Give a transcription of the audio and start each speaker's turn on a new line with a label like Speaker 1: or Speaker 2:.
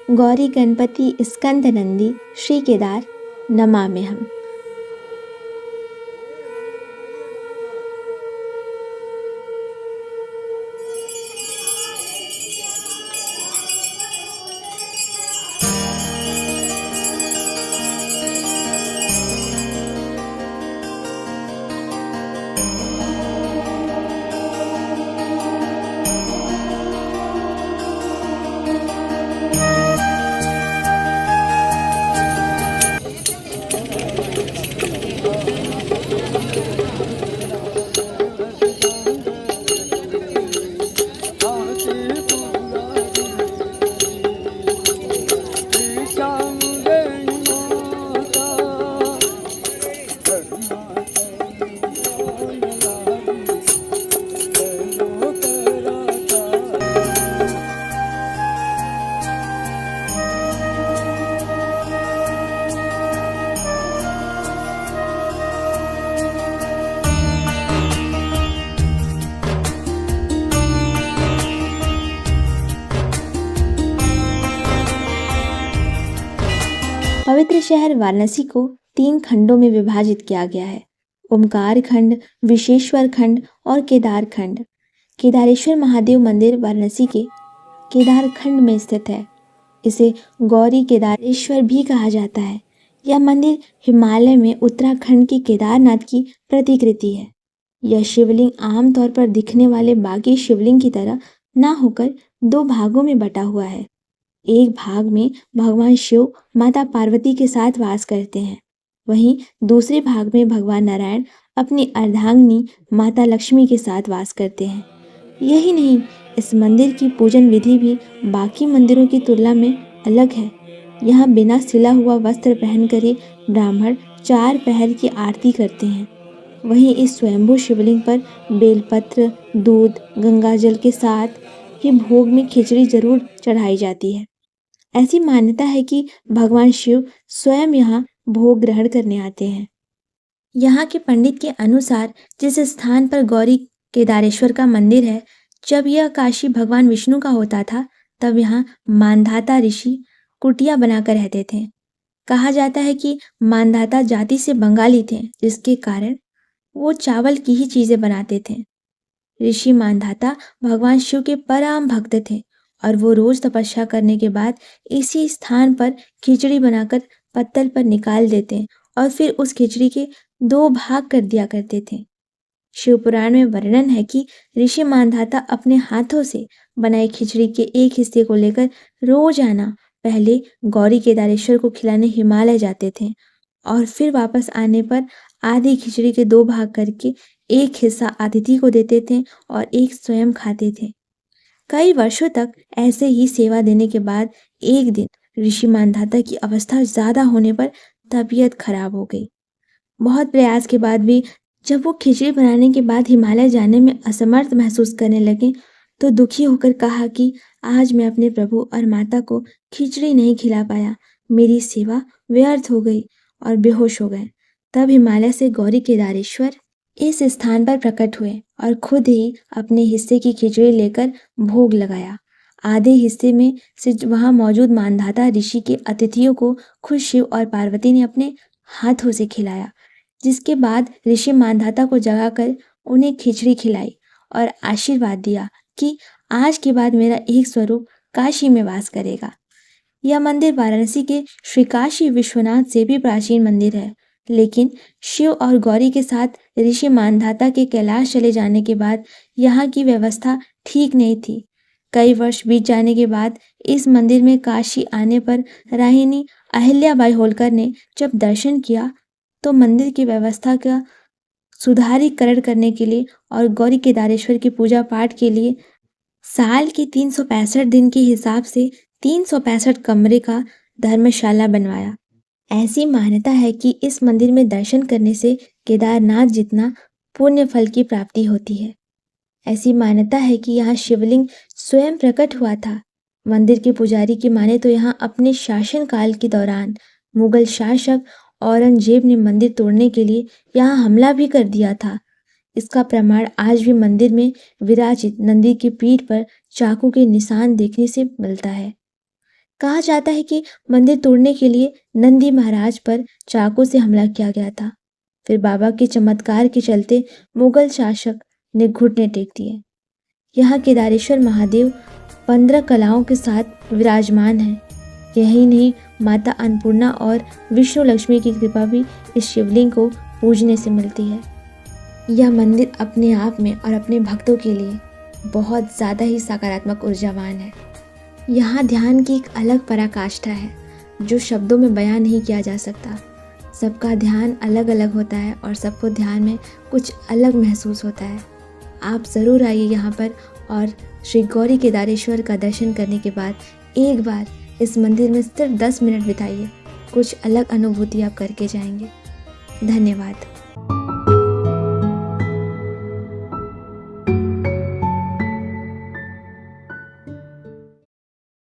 Speaker 1: गौरी गणपति स्कंद नंदी श्री केदार नमाम्यहम्। पवित्र शहर वाराणसी को 3 खंडों में विभाजित किया गया है। ओमकार खंड, विशेश्वर खंड और केदार खंड। केदारेश्वर महादेव मंदिर वाराणसी के केदार खंड में स्थित है। इसे गौरी केदारेश्वर भी कहा जाता है। यह मंदिर हिमालय में उत्तराखंड के केदारनाथ की प्रतिकृति है। यह शिवलिंग आमतौर पर दिखने वाले बाकी शिवलिंग की तरह न होकर 2 भागों में बटा हुआ है। एक भाग में भगवान शिव माता पार्वती के साथ वास करते हैं, वहीं दूसरे भाग में भगवान नारायण अपनी अर्धांगिनी माता लक्ष्मी के साथ वास करते हैं। यही नहीं, इस मंदिर की पूजन विधि भी बाकी मंदिरों की तुलना में अलग है। यहाँ बिना सिला हुआ वस्त्र पहनकर ही ब्राह्मण 4 पहर की आरती करते हैं। वहीं इस स्वयंभू शिवलिंग पर बेलपत्र, दूध, गंगाजल के साथ ही भोग में खिचड़ी जरूर चढ़ाई जाती है। ऐसी मान्यता है कि भगवान शिव स्वयं यहाँ भोग ग्रहण करने आते हैं। यहाँ के पंडित के अनुसार जिस स्थान पर गौरी केदारेश्वर का मंदिर है, जब यह काशी भगवान विष्णु का होता था, तब यहाँ मानधाता ऋषि कुटिया बनाकर रहते थे। कहा जाता है कि मानधाता जाति से बंगाली थे, जिसके कारण वो चावल की ही चीजें बनाते थे। ऋषि मानधाता भगवान शिव के परम भक्त थे और वो रोज तपस्या करने के बाद इसी स्थान पर खिचड़ी बनाकर पत्तल पर निकाल देते और फिर उस खिचड़ी के 2 भाग कर दिया करते थे। शिव पुराण में वर्णन है कि ऋषि मानधाता अपने हाथों से बनाई खिचड़ी के एक हिस्से को लेकर रोजाना पहले गौरी केदारेश्वर को खिलाने हिमालय जाते थे और फिर वापस आने पर आधी खिचड़ी के 2 भाग करके एक हिस्सा अतिथि को देते थे और एक स्वयं खाते थे। कई वर्षों तक ऐसे ही सेवा देने के बाद एक दिन ऋषि मानधाता की अवस्था ज्यादा होने पर तबीयत खराब हो गई। बहुत प्रयास के बाद भी जब वो खिचड़ी बनाने के बाद हिमालय जाने में असमर्थ महसूस करने लगे, तो दुखी होकर कहा कि आज मैं अपने प्रभु और माता को खिचड़ी नहीं खिला पाया, मेरी सेवा व्यर्थ हो गई और बेहोश हो गए। तब हिमालय से गौरी केदारेश्वर इस स्थान पर प्रकट हुए और खुद ही अपने हिस्से की खिचड़ी लेकर भोग लगाया। आधे हिस्से में से वहां मौजूद मानधाता ऋषि के अतिथियों को खुद शिव और पार्वती ने अपने हाथों से खिलाया, जिसके बाद ऋषि मानधाता को जगाकर उन्हें खिचड़ी खिलाई और आशीर्वाद दिया कि आज के बाद मेरा एक स्वरूप काशी में वास करेगा। यह मंदिर वाराणसी के श्री काशी विश्वनाथ से भी प्राचीन मंदिर है, लेकिन शिव और गौरी के साथ ऋषि मानधाता के कैलाश चले जाने के बाद यहाँ की व्यवस्था ठीक नहीं थी। कई वर्ष बीत जाने के बाद इस मंदिर में काशी आने पर राहिनी अहिल्याबाई होलकर ने जब दर्शन किया, तो मंदिर की व्यवस्था का सुधारीकरण करने के लिए और गौरी केदारेश्वर की पूजा पाठ के लिए साल के 365 दिन के हिसाब से 365 कमरे का धर्मशाला बनवाया। ऐसी मान्यता है कि इस मंदिर में दर्शन करने से केदारनाथ जितना पुण्य फल की प्राप्ति होती है। ऐसी मान्यता है कि यहाँ शिवलिंग स्वयं प्रकट हुआ था। मंदिर के पुजारी की माने तो यहाँ अपने शासनकाल के दौरान मुगल शासक औरंगजेब ने मंदिर तोड़ने के लिए यहाँ हमला भी कर दिया था। इसका प्रमाण आज भी मंदिर में विराजित नंदी की पीठ पर चाकू के निशान देखने से मिलता है। कहा जाता है कि मंदिर तोड़ने के लिए नंदी महाराज पर चाकू से हमला किया गया था। फिर बाबा के चमत्कार के चलते मुगल शासक ने घुटने टेक दिए। यहाँ केदारेश्वर महादेव 15 कलाओं के साथ विराजमान हैं। यही नहीं, माता अन्नपूर्णा और विष्णु लक्ष्मी की कृपा भी इस शिवलिंग को पूजने से मिलती है। यह मंदिर अपने आप में और अपने भक्तों के लिए बहुत ज़्यादा ही सकारात्मक ऊर्जावान है। यहाँ ध्यान की एक अलग पराकाष्ठा है जो शब्दों में बयान नहीं किया जा सकता। सबका ध्यान अलग अलग होता है और सबको ध्यान में कुछ अलग महसूस होता है। आप ज़रूर आइए यहाँ पर और श्री गौरी केदारेश्वर का दर्शन करने के बाद एक बार इस मंदिर में सिर्फ 10 मिनट बिताइए। कुछ अलग अनुभूति आप करके जाएंगे। धन्यवाद।